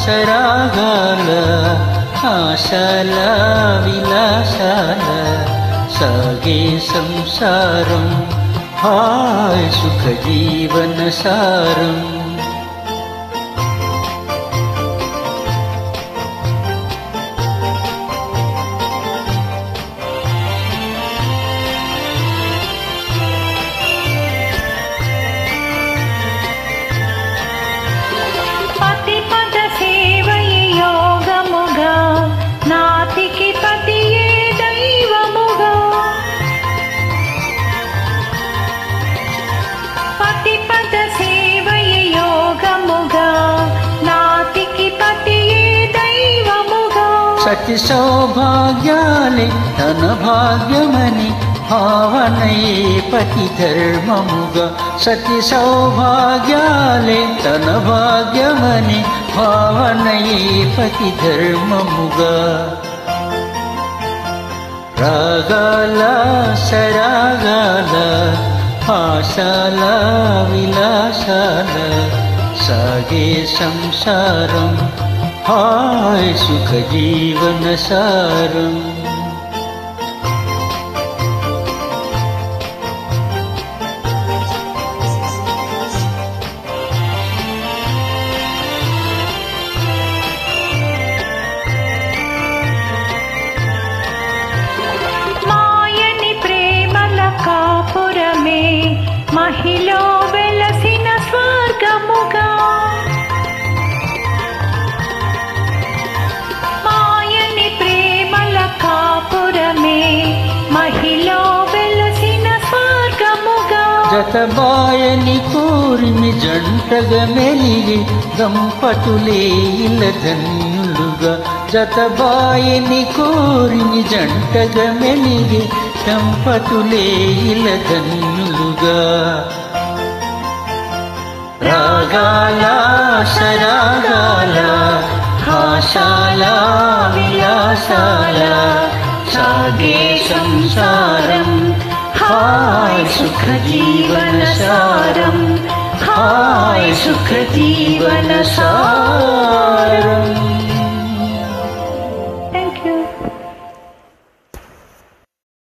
సరాగాల ఆశల విలాసాల సాగే సంసారం హాయ్ సుఖ జీవన సారం సతి సౌభాగ్యాలే తన భాగ్యమని భావనయే పతి ధర్మముగా సతి సౌభాగ్యాలే తన భాగ్యమని భావనయే పతి ధర్మముగా రాగాల సరాగాల ఆశాల విలాసాల సాగే సంసారం హాయ్ సుఖ జీవన సారం మాయని ప్రేమల కాపురమే మహిళ వెలసిన స్వర్గముగా జతబాయని కోరిని జంటగా మెలిగి దంపతులే ఇల ధన్యులుగా జతబాయని కోరిని జంటగా మెలిగి దంపతులే ఇల ధన్యులుగా రాగాల సరాగాల ఆశాల విలాసాల సాగే సంసారం हाय सुख जीवन सारम हाय सुख जीवन सारम Thank you.